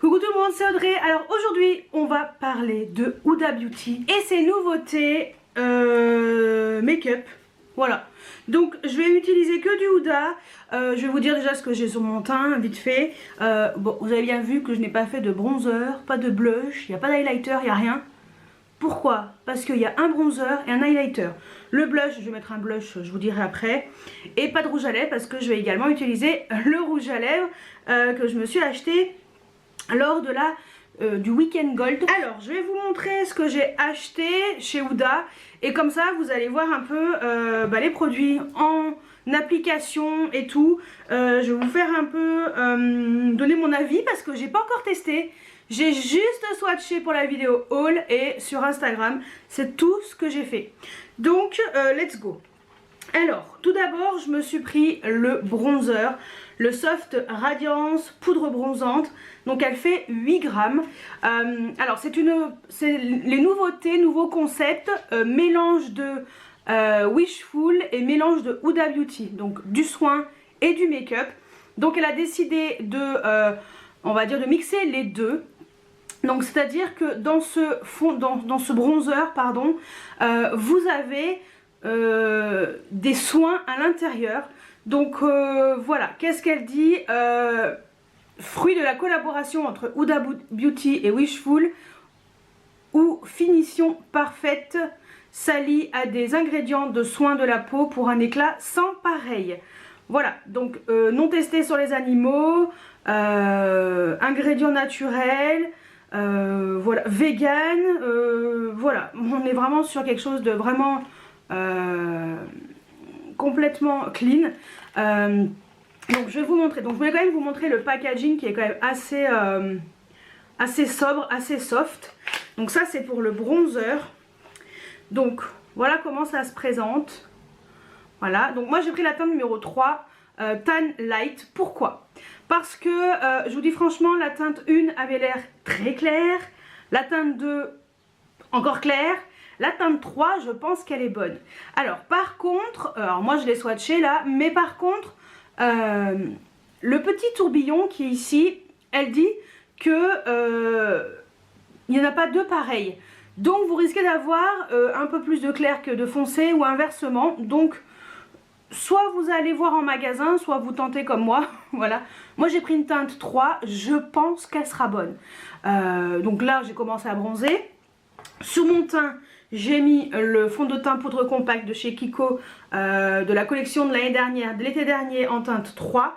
Coucou tout le monde, c'est Audrey. Alors aujourd'hui on va parler de Huda Beauty et ses nouveautés make-up. Voilà, donc je vais utiliser que du Huda. Je vais vous dire déjà ce que j'ai sur mon teint vite fait. Bon, vous avez bien vu que je n'ai pas fait de bronzer, pas de blush, il n'y a pas d'highlighter, il n'y a rien. Pourquoi? Parce qu'il y a un bronzer et un highlighter. Le blush, je vais mettre un blush, je vous dirai après. Et pas de rouge à lèvres parce que je vais également utiliser le rouge à lèvres que je me suis acheté lors de du Weekend Gold. Alors je vais vous montrer ce que j'ai acheté chez Huda et comme ça vous allez voir un peu les produits en application et tout. Je vais vous faire un peu donner mon avis parce que j'ai pas encore testé. J'ai juste swatché pour la vidéo haul et sur Instagram, c'est tout ce que j'ai fait. Donc let's go. Alors, tout d'abord, je me suis pris le bronzer, le Soft Radiance poudre bronzante. Donc, elle fait 8 grammes. Alors, c'est les nouveautés, nouveaux concepts, mélange de Wishful et mélange de Huda Beauty. Donc, du soin et du make-up. Donc, elle a décidé de, on va dire, de mixer les deux. Donc, c'est-à-dire que dans ce fond, dans ce bronzer, pardon, vous avez des soins à l'intérieur. Donc voilà, qu'est-ce qu'elle dit? Fruit de la collaboration entre Huda Beauty et Wishful, où finition parfaite s'allie à des ingrédients de soins de la peau pour un éclat sans pareil. Voilà, donc non testé sur les animaux, ingrédients naturels, voilà, vegan, voilà, on est vraiment sur quelque chose de vraiment complètement clean. Donc je vais vous montrer, donc je voulais quand même vous montrer le packaging qui est quand même assez sobre, assez soft. Donc ça c'est pour le bronzer. Donc voilà comment ça se présente. Voilà, donc moi j'ai pris la teinte numéro 3, Tan Light. Pourquoi? Parce que je vous dis franchement, la teinte 1 avait l'air très claire, la teinte 2 encore claire. La teinte 3, je pense qu'elle est bonne. Alors, par contre, alors moi je l'ai swatché là, mais par contre, le petit tourbillon qui est ici, elle dit que il n'y en a pas deux pareils. Donc, vous risquez d'avoir un peu plus de clair que de foncé ou inversement. Donc, soit vous allez voir en magasin, soit vous tentez comme moi. Voilà. Moi, j'ai pris une teinte 3, je pense qu'elle sera bonne. Donc là, j'ai commencé à bronzer. Sur mon teint, j'ai mis le fond de teint poudre compacte de chez Kiko de la collection de l'année dernière, de l'été dernier en teinte 3.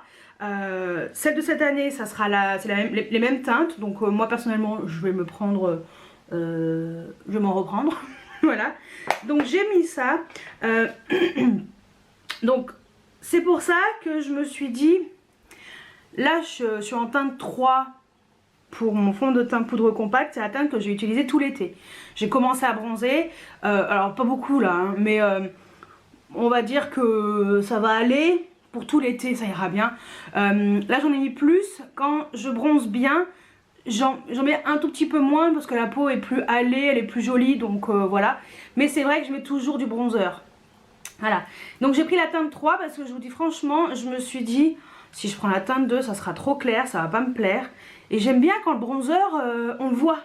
Celle de cette année, ça sera les mêmes teintes. Donc moi personnellement, je vais me prendre, je vais m'en reprendre. Voilà. Donc j'ai mis ça. Donc c'est pour ça que je me suis dit, là je suis en teinte 3. Pour mon fond de teint poudre compacte, c'est la teinte que j'ai utilisée tout l'été. J'ai commencé à bronzer, alors pas beaucoup là, hein, mais on va dire que ça va aller. Pour tout l'été, ça ira bien. Là j'en ai mis plus. Quand je bronze bien, j'en mets un tout petit peu moins parce que la peau est plus hâlée, elle est plus jolie, donc voilà. Mais c'est vrai que je mets toujours du bronzer. Voilà, donc j'ai pris la teinte 3 parce que je vous dis franchement, je me suis dit, si je prends la teinte 2, ça sera trop clair, ça va pas me plaire. Et j'aime bien quand le bronzer, on le voit.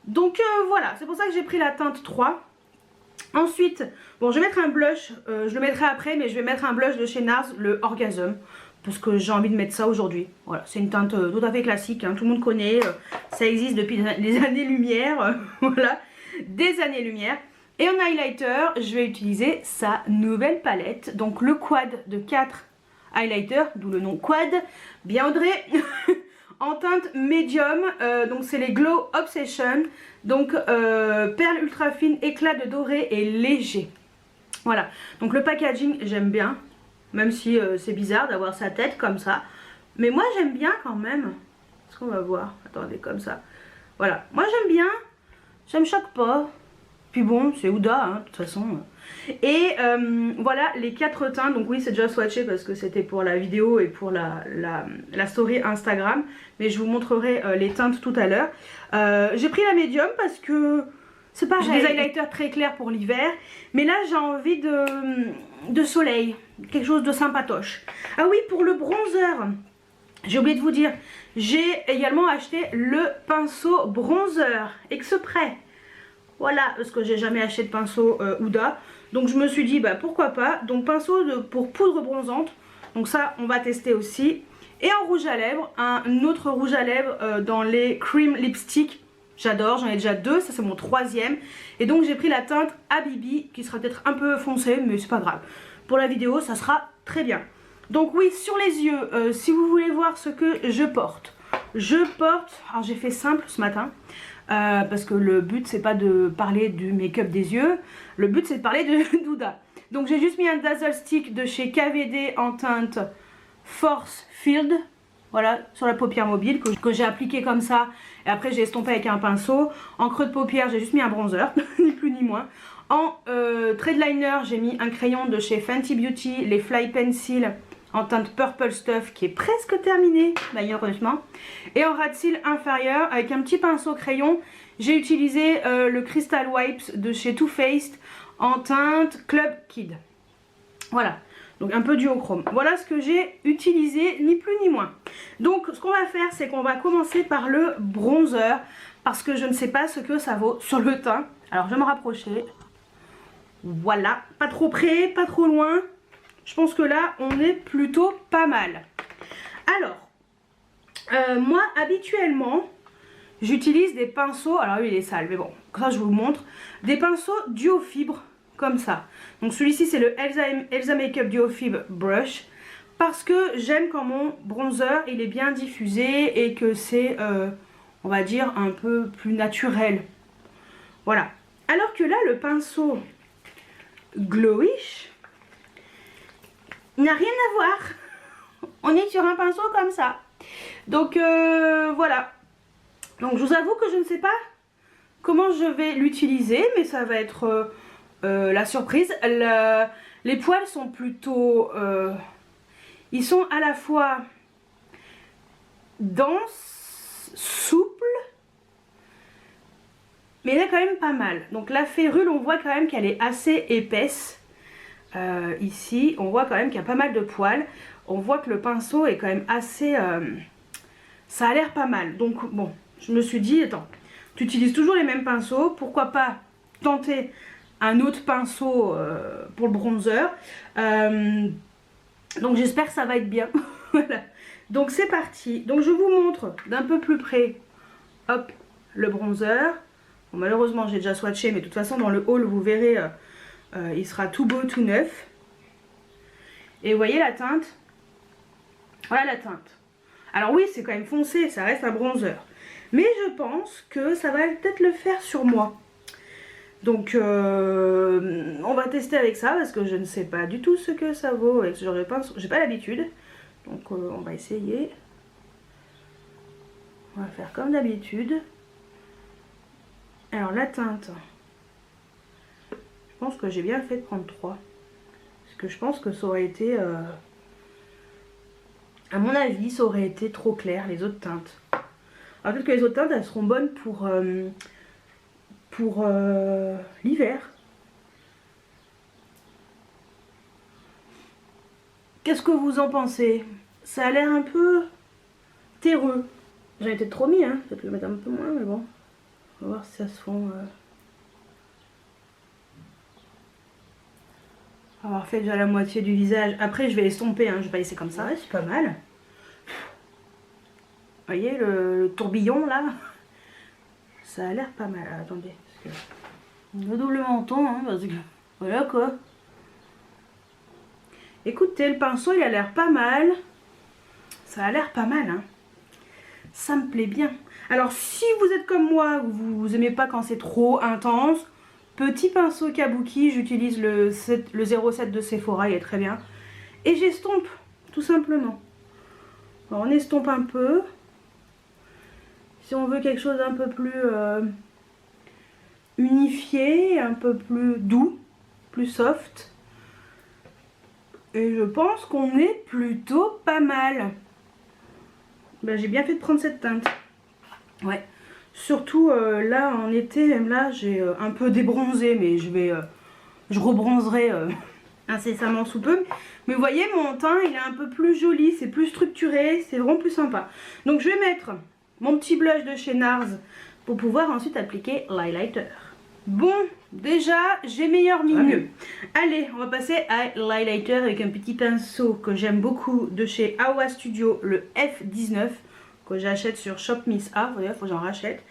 Donc voilà, c'est pour ça que j'ai pris la teinte 3. Ensuite, bon, je vais mettre un blush, je le mettrai après, mais je vais mettre un blush de chez NARS, le Orgasm. Parce que j'ai envie de mettre ça aujourd'hui. Voilà, c'est une teinte tout à fait classique, hein, tout le monde connaît. Ça existe depuis des années-lumière. Voilà, des années-lumière. Et en highlighter, je vais utiliser sa nouvelle palette. Donc le quad de 4 highlighters, d'où le nom quad. Bien Audrey. En teinte médium, donc c'est les Glow Obsession. Donc perle ultra fine, éclat de doré et léger. Voilà, donc le packaging j'aime bien. Même si c'est bizarre d'avoir sa tête comme ça. Mais moi j'aime bien quand même. Est-ce qu'on va voir? Attendez, comme ça. Voilà, moi j'aime bien. Ça me choque pas. Puis bon, c'est Huda, hein, de toute façon. Et voilà les 4 teintes. Donc oui, c'est déjà swatché parce que c'était pour la vidéo et pour la story Instagram. Mais je vous montrerai les teintes tout à l'heure. J'ai pris la médium parce que c'est pareil. J'ai des highlighters très clairs pour l'hiver. Mais là, j'ai envie de soleil. Quelque chose de sympatoche. Ah oui, pour le bronzer. J'ai oublié de vous dire, j'ai également acheté le pinceau bronzer exprès. Voilà, parce que j'ai jamais acheté de pinceau Huda. Donc je me suis dit, bah pourquoi pas. Donc pinceau pour poudre bronzante. Donc ça, on va tester aussi. Et en rouge à lèvres, un autre rouge à lèvres dans les cream lipstick. J'adore, j'en ai déjà 2, ça c'est mon 3e. Et donc j'ai pris la teinte Habibi, qui sera peut-être un peu foncée, mais c'est pas grave. Pour la vidéo, ça sera très bien. Donc oui, sur les yeux, si vous voulez voir ce que je porte. Alors j'ai fait simple ce matin. Parce que le but c'est pas de parler du make-up des yeux, le but c'est de parler de Huda. Donc j'ai juste mis un Dazzle Stick de chez KVD en teinte Force Field, voilà, sur la paupière mobile que j'ai appliqué comme ça et après j'ai estompé avec un pinceau. En creux de paupière j'ai juste mis un bronzer, ni plus ni moins. En trait de liner j'ai mis un crayon de chez Fenty Beauty, les Fly Pencil en teinte Purple Stuff qui est presque terminé malheureusement. Et en ras de cils inférieur avec un petit pinceau crayon, j'ai utilisé le Crystal Wipes de chez Too Faced en teinte Club Kid. Voilà, donc un peu duochrome. Voilà ce que j'ai utilisé, ni plus ni moins. Donc ce qu'on va faire, c'est qu'on va commencer par le bronzer parce que je ne sais pas ce que ça vaut sur le teint. Alors je vais me rapprocher. Voilà, pas trop près, pas trop loin. Je pense que là, on est plutôt pas mal. Alors, moi, habituellement, j'utilise des pinceaux. Alors, lui, il est sale, mais bon, ça, je vous le montre. Des pinceaux duo fibre, comme ça. Donc, celui-ci, c'est le Elsa Makeup Duo Fibre Brush. Parce que j'aime quand mon bronzer, il est bien diffusé et que c'est, on va dire, un peu plus naturel. Voilà. Alors que là, le pinceau Glowish n'a rien à voir. On est sur un pinceau comme ça. Donc voilà. Donc je vous avoue que je ne sais pas comment je vais l'utiliser, mais ça va être la surprise. Les poils sont plutôt... ils sont à la fois denses, souples, mais il est quand même pas mal. Donc la férule, on voit quand même qu'elle est assez épaisse. Ici on voit quand même qu'il y a pas mal de poils, on voit que le pinceau est quand même assez ça a l'air pas mal. Donc bon, je me suis dit attends, tu utilises toujours les mêmes pinceaux, pourquoi pas tenter un autre pinceau pour le bronzer. Donc j'espère que ça va être bien. Voilà, donc c'est parti. Donc je vous montre d'un peu plus près, hop, le bronzer. Bon, malheureusement j'ai déjà swatché, mais de toute façon dans le haul vous verrez il sera tout beau, tout neuf. Et vous voyez la teinte. Voilà la teinte. Alors oui, c'est quand même foncé, ça reste un bronzer. Mais je pense que ça va peut-être le faire sur moi. Donc on va tester avec ça parce que je ne sais pas du tout ce que ça vaut avec ce genre de pinceau. J'ai pas l'habitude. Donc on va essayer. On va faire comme d'habitude. Alors la teinte. Je pense que j'ai bien fait de prendre 3. Parce que je pense que ça aurait été... à mon avis, ça aurait été trop clair, les autres teintes. Alors peut-être que les autres teintes, elles seront bonnes pour l'hiver. Qu'est-ce que vous en pensez? Ça a l'air un peu terreux. J'en ai peut-être trop mis, hein. Peut-être le mettre un peu moins, mais bon. On va voir si ça se fond... avoir fait déjà la moitié du visage. Après je vais estomper, hein, je vais pas laisser comme ça. Ouais, c'est pas mal. Vous voyez le tourbillon là? Ça a l'air pas mal. Ah, attendez. Parce que... le double menton, hein, parce que... voilà quoi. Écoutez, le pinceau il a l'air pas mal. Ça a l'air pas mal, hein. Ça me plaît bien. Alors si vous êtes comme moi, vous aimez pas quand c'est trop intense, petit pinceau kabuki, j'utilise le 07 de Sephora, il est très bien. Et j'estompe, tout simplement. Alors on estompe un peu. Si on veut quelque chose d'un peu plus unifié, un peu plus doux, plus soft. Et je pense qu'on est plutôt pas mal. Ben, j'ai bien fait de prendre cette teinte. Ouais. Surtout là en été, même là j'ai un peu débronzé, mais je rebronzerai incessamment sous peu. Mais vous voyez, mon teint il est un peu plus joli, c'est plus structuré, c'est vraiment plus sympa. Donc je vais mettre mon petit blush de chez NARS pour pouvoir ensuite appliquer l'highlighter. Bon, déjà j'ai meilleur milieu. Allez, on va passer à l'highlighter avec un petit pinceau que j'aime beaucoup de chez Awa Studio, le F19, que j'achète sur Shop Miss A. Il faut que j'en rachète.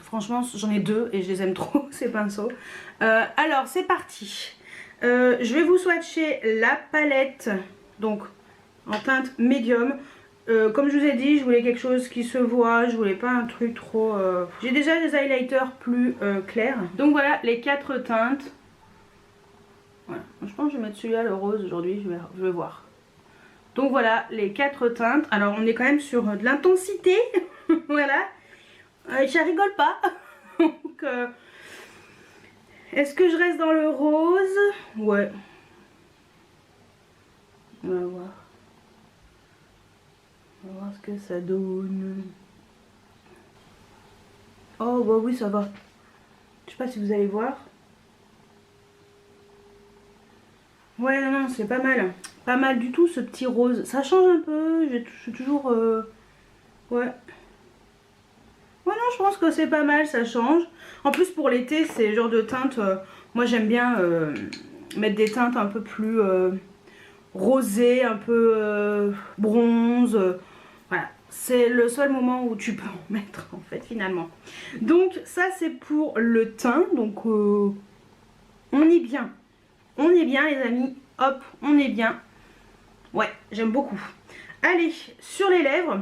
Franchement, j'en ai deux et je les aime trop ces pinceaux. Alors, c'est parti. Je vais vous swatcher la palette, donc en teinte médium. Comme je vous ai dit, je voulais quelque chose qui se voit, je voulais pas un truc trop... J'ai déjà des highlighters plus clairs. Donc voilà les 4 teintes. Voilà. Je pense que je vais mettre celui-là, le rose, aujourd'hui, je vais voir. Donc voilà les 4 teintes. Alors on est quand même sur de l'intensité. Voilà. Ça rigole pas. Donc, est-ce que je reste dans le rose? Ouais. On va voir. On va voir ce que ça donne. Oh bah oui, ça va. Je sais pas si vous allez voir. Ouais, non, non, c'est pas mal. Pas mal du tout ce petit rose. Ça change un peu. Je suis toujours... Ouais. Ouais, non, je pense que c'est pas mal, ça change. En plus, pour l'été, c'est le genre de teinte... moi, j'aime bien mettre des teintes un peu plus rosées, un peu bronze. Voilà. C'est le seul moment où tu peux en mettre, en fait, finalement. Donc, ça, c'est pour le teint. Donc, on est bien. On est bien, les amis. Hop, on est bien. Ouais, j'aime beaucoup. Allez, sur les lèvres,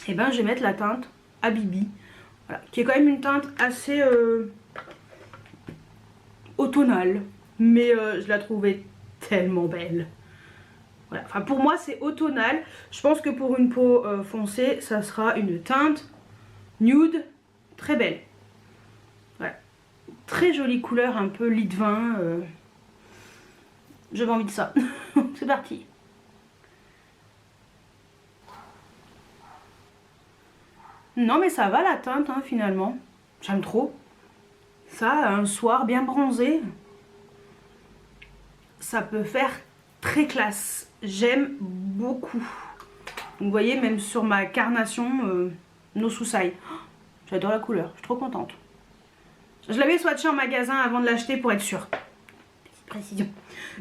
eh ben, je vais mettre la teinte Habibi, voilà, qui est quand même une teinte assez automnale, mais je la trouvais tellement belle. Voilà. Enfin, pour moi c'est automnal. Je pense que pour une peau foncée, ça sera une teinte nude très belle. Voilà. Très jolie couleur, un peu lit de vin. J'avais envie de ça. C'est parti. Non mais ça va la teinte hein, finalement. J'aime trop. Ça, un soir bien bronzé, ça peut faire très classe. J'aime beaucoup. Donc, vous voyez, même sur ma carnation, No Susai. J'adore la couleur, je suis trop contente. Je l'avais swatché en magasin avant de l'acheter pour être sûre. Petite précision.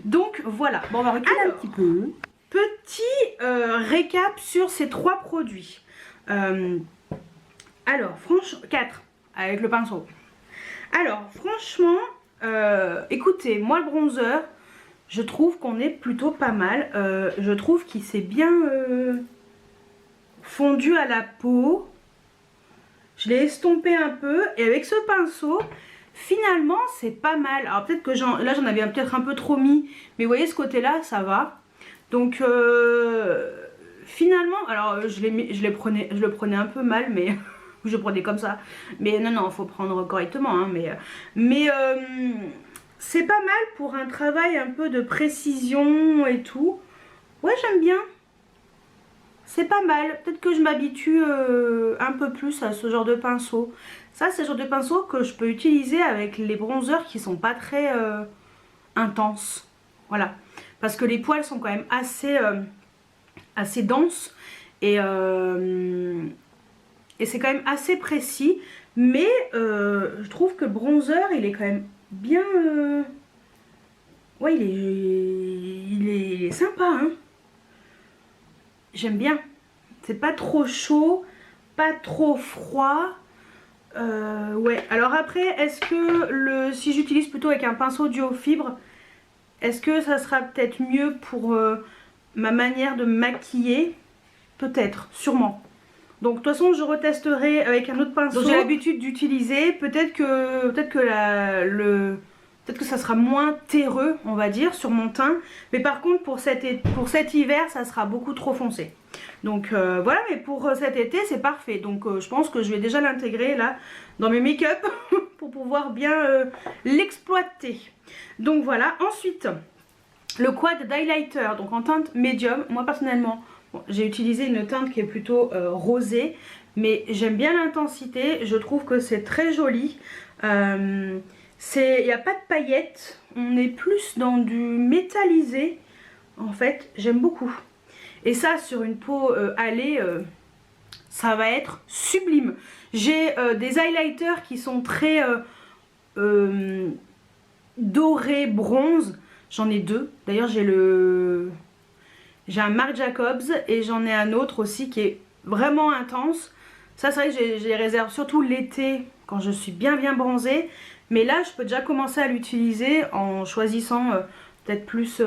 Donc voilà, bon, on va reculer un petit peu. Petit récap sur ces 3 produits. Alors, franchement, 4 avec le pinceau. Alors, franchement, écoutez, moi le bronzer, je trouve qu'on est plutôt pas mal. Je trouve qu'il s'est bien fondu à la peau. Je l'ai estompé un peu et avec ce pinceau, finalement, c'est pas mal. Alors peut-être que là, j'en avais peut-être un peu trop mis, mais vous voyez ce côté-là, ça va. Donc, finalement, alors je le prenais un peu mal, mais... je prenais comme ça, mais non non, faut prendre correctement hein, mais c'est pas mal pour un travail un peu de précision et tout. Ouais, j'aime bien, c'est pas mal. Peut-être que je m'habitue un peu plus à ce genre de pinceau. Ça, c'est le genre de pinceau que je peux utiliser avec les bronzers qui sont pas très intenses, voilà, parce que les poils sont quand même assez denses et c'est quand même assez précis, mais je trouve que le bronzer, il est quand même bien... Ouais, il est sympa, hein. J'aime bien. C'est pas trop chaud, pas trop froid. Ouais, alors après, est-ce que si j'utilise plutôt avec un pinceau duo fibre, est-ce que ça sera peut-être mieux pour ma manière de me maquiller? Peut-être, sûrement. Donc de toute façon je retesterai avec un autre pinceau. J'ai l'habitude d'utiliser. Peut-être que ça sera moins terreux, on va dire, sur mon teint. Mais par contre pour cet hiver, ça sera beaucoup trop foncé. Donc voilà, mais pour cet été c'est parfait. Donc je pense que je vais déjà l'intégrer là dans mes make-up pour pouvoir bien l'exploiter. Donc voilà, ensuite le quad d'highlighter, donc en teinte médium. Moi personnellement, bon, j'ai utilisé une teinte qui est plutôt rosée, mais j'aime bien l'intensité, je trouve que c'est très joli. Il n'y a pas de paillettes, on est plus dans du métallisé. En fait, j'aime beaucoup. Et ça, sur une peau hâlée, ça va être sublime. J'ai des highlighters qui sont très doré bronze. J'en ai deux. D'ailleurs, j'ai un Marc Jacobs et j'en ai un autre aussi qui est vraiment intense. Ça, c'est vrai que je les réserve surtout l'été quand je suis bien bronzée. Mais là, je peux déjà commencer à l'utiliser en choisissant peut-être plus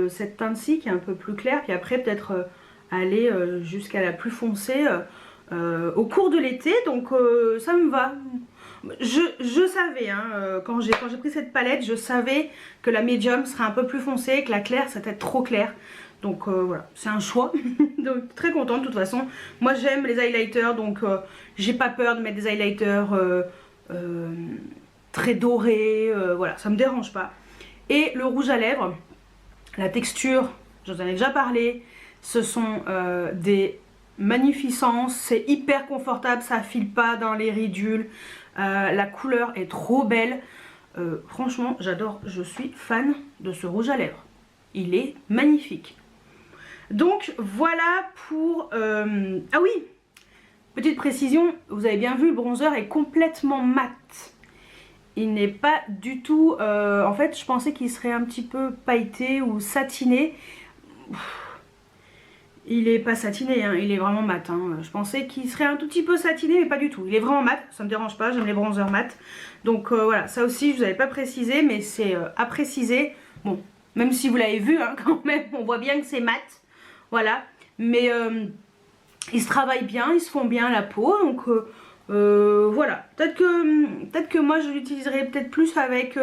cette teinte-ci qui est un peu plus claire. Puis après, peut-être aller jusqu'à la plus foncée au cours de l'été. Donc, ça me va. Je savais, hein, quand j'ai pris cette palette, je savais que la médium serait un peu plus foncée, que la claire, ça être trop clair. Donc voilà, c'est un choix. Donc très contente de toute façon. Moi j'aime les highlighters, donc j'ai pas peur de mettre des highlighters très dorés. Voilà, ça me dérange pas. Et le rouge à lèvres, la texture, je vous en ai déjà parlé. Ce sont des magnificences, c'est hyper confortable, ça file pas dans les ridules. La couleur est trop belle. Franchement, j'adore, je suis fan de ce rouge à lèvres. Il est magnifique. Donc voilà pour... Ah oui, petite précision, vous avez bien vu, le bronzer est complètement mat. Il n'est pas du tout... en fait, je pensais qu'il serait un petit peu pailleté ou satiné. Il est pas satiné, hein, il est vraiment mat. Hein. Je pensais qu'il serait un tout petit peu satiné, mais pas du tout. Il est vraiment mat, ça me dérange pas, j'aime les bronzers mat. Donc voilà, ça aussi je vous avais pas précisé, mais c'est à préciser. Bon, même si vous l'avez vu, hein, quand même, on voit bien que c'est mat. Voilà, mais ils se travaillent bien, ils se font bien à la peau. Donc voilà, peut-être que moi je l'utiliserai peut-être plus avec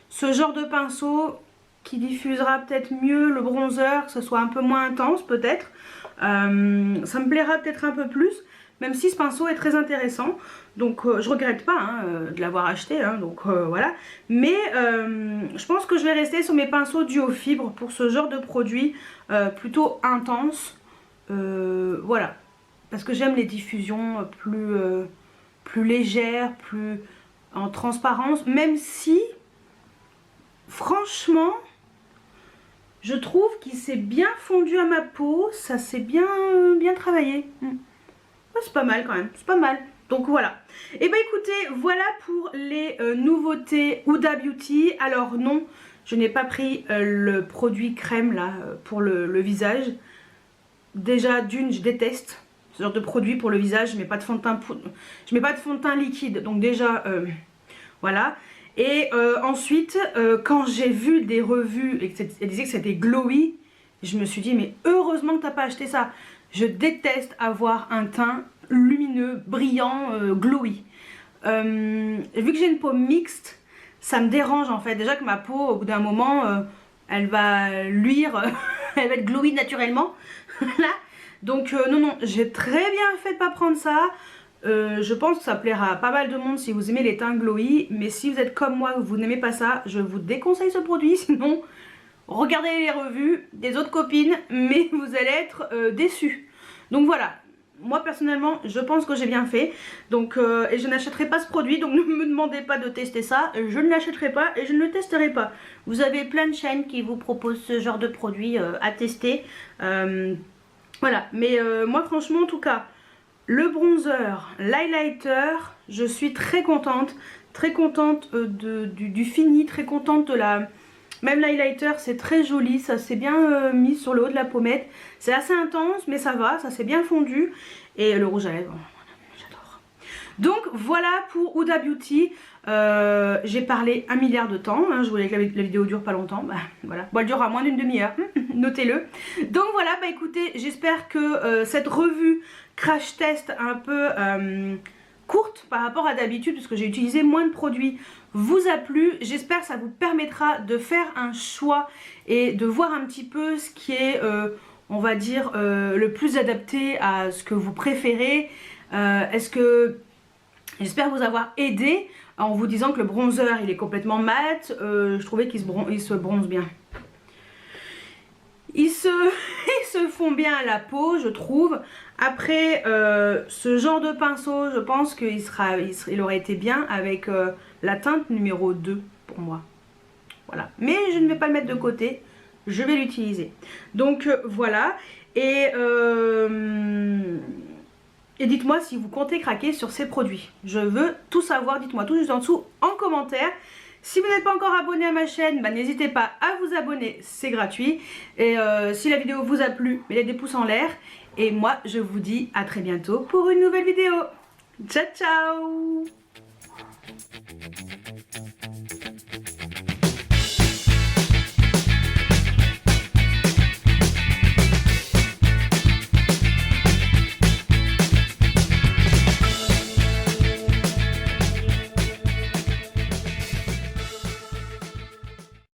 ce genre de pinceau qui diffusera peut-être mieux le bronzer, que ce soit un peu moins intense peut-être. Ça me plaira peut-être un peu plus, même si ce pinceau est très intéressant. Donc je regrette pas hein, de l'avoir acheté, hein, donc voilà. Mais je pense que je vais rester sur mes pinceaux duo fibre pour ce genre de produit plutôt intense. Voilà, parce que j'aime les diffusions plus légères, plus en transparence, même si franchement je trouve qu'il s'est bien fondu à ma peau, ça s'est bien travaillé. Ouais, c'est pas mal quand même, c'est pas mal. Donc voilà. Et bah écoutez, voilà pour les nouveautés Huda Beauty. Alors non, je n'ai pas pris le produit crème là pour le visage. Déjà d'une, je déteste ce genre de produit pour le visage. Je mets pas de fond de teint, je mets pas de fond de teint liquide. Donc déjà, voilà. Et ensuite, quand j'ai vu des revues et qu'elles disaient que c'était glowy, je me suis dit mais heureusement que t'as pas acheté ça. Je déteste avoir un teint lumineux, brillant, glowy. Vu que j'ai une peau mixte, ça me dérange en fait. Déjà que ma peau, au bout d'un moment, elle va luire, elle va être glowy naturellement. Là. Donc non, j'ai très bien fait de pas prendre ça. Je pense que ça plaira à pas mal de monde si vous aimez les teints glowy. Mais si vous êtes comme moi, vous n'aimez pas ça, je vous déconseille ce produit. Sinon, regardez les revues des autres copines, mais vous allez être déçus. Donc voilà, moi personnellement, je pense que j'ai bien fait. Donc, et je n'achèterai pas ce produit, donc ne me demandez pas de tester ça. Je ne l'achèterai pas et je ne le testerai pas. Vous avez plein de chaînes qui vous proposent ce genre de produit à tester. Voilà, mais moi franchement en tout cas... Le bronzer, l'highlighter, je suis très contente du fini, très contente de la... Même l'highlighter c'est très joli, ça s'est bien mis sur le haut de la pommette. C'est assez intense mais ça va, ça s'est bien fondu. Et le rouge à lèvres, j'adore. Donc voilà pour Huda Beauty. J'ai parlé 1 milliard de temps, hein, je voulais que la vidéo dure pas longtemps, bah voilà, bon, elle durera moins d'une demi-heure, notez-le. Donc voilà, bah écoutez, j'espère que cette revue crash test un peu courte par rapport à d'habitude, puisque j'ai utilisé moins de produits, vous a plu. J'espère que ça vous permettra de faire un choix et de voir un petit peu ce qui est, on va dire, le plus adapté à ce que vous préférez. J'espère vous avoir aidé en vous disant que le bronzer il est complètement mat. Je trouvais qu'il se bronze bien. Ils se font bien à la peau, je trouve. Après, ce genre de pinceau, je pense qu'il aurait été bien avec la teinte numéro 2 pour moi. voilà. Mais je ne vais pas le mettre de côté, je vais l'utiliser. Donc voilà, et dites-moi si vous comptez craquer sur ces produits. Je veux tout savoir, dites-moi tout juste en dessous en commentaire. Si vous n'êtes pas encore abonné à ma chaîne, bah, n'hésitez pas à vous abonner, c'est gratuit. Et si la vidéo vous a plu, mettez des pouces en l'air. Et moi, je vous dis à très bientôt pour une nouvelle vidéo. Ciao, ciao!